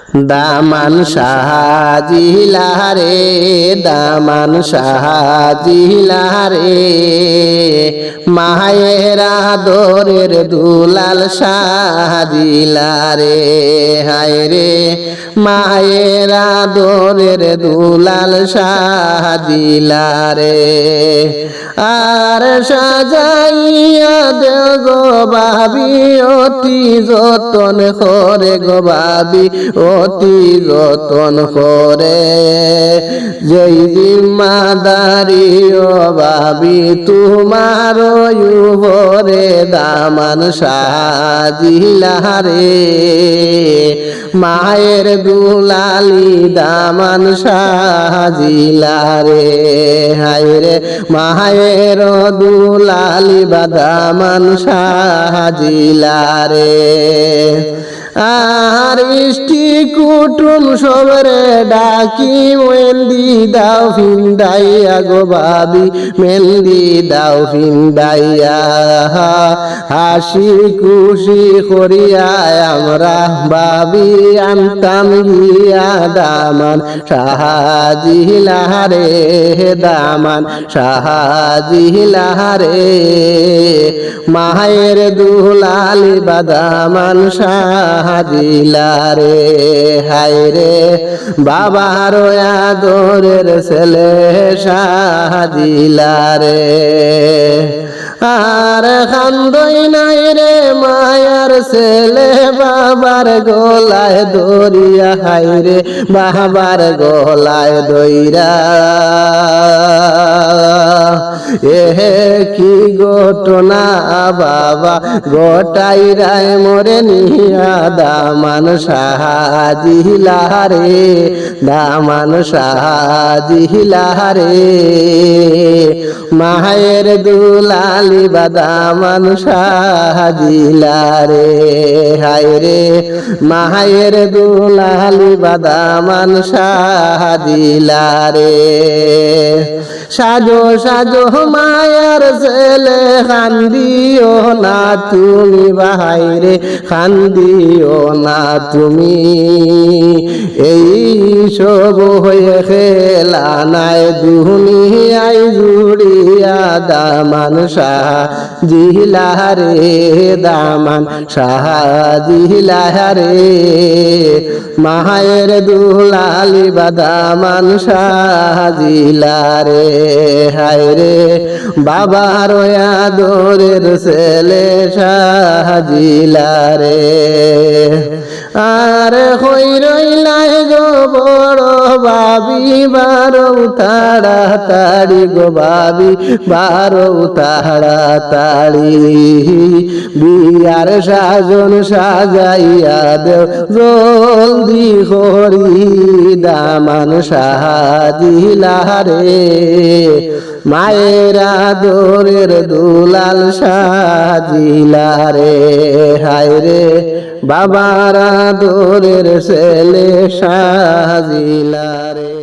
দামান সাজিলা রে দামান সাজিলা রে মায়ের আদরের দুলাল সাজিলা রে হায় রে মায়ের আদরের দুলাল সাজিলা রে আর সাজাইয়া দেও গো বাবি অতি যতন করে গো বাবি অতি যতন করে যেই জিম্মাদারি ও বাবি তোমার উপরে দামান সাজিলা রে মায়ের দুলালি দামান সাজিলা রে হায় রে মায়ের দুলালি বা দামান সাজিলা রে আর ইষ্টি কুটুম সবরে ডাকি মেহেন্দি দাও ফিন্দাইয়া গো বাবি মেহেন্দি দাও ফিন্দাইয়া হাসি খুশি করিয়া আমরা বাবি আনতাম গিয়া দামান সাজিলা রে দামান সাজিলা রে মায়ের দুলালি বা দামান সাজিলা রে হায় রে বাবার আদরের ছেলে সাজিলা রে আর খান্দই নাই রে মায়ার ছেলে বাবার গলায় দরিয়া হায় রে বাবার গলায় দইরা এহে কি ঘটনা বাবা গোটাই রায় মরে নিয়া দামান সাজিলা রে দামান সাজিলা রে মায়ের দুলালি বা দামান সাজিলা রে হায় রে মায়ের দুলালি বা দামান সাজিলা রে সাজো সাজো মায়ার ছেলে কান্দিও না তুমি ভাই রে কান্দিও না তুমি এই সব হয়ে খেলা নাই দুনিয়ায় জুড়িয়া দামান সাজিলা রে দামান সাজিলা রে মায়ের দুলালি বা দামান সাজিলা রে হায় রে বাবার আদরের ছেলে সাজিলা রে আর হই রইলাই গো বড় বাবি বারো তাড়াতাড়ি গো বাবি বারো তাড়াতাড়ি বিয়ার সাজন সাজাইয়া দেও জলদি করি দামান সাজিলা রে মায়ের আদরের দুলাল সাজিলা রে হায় রে বাবার আদরের ছেলে সাজিলা রে।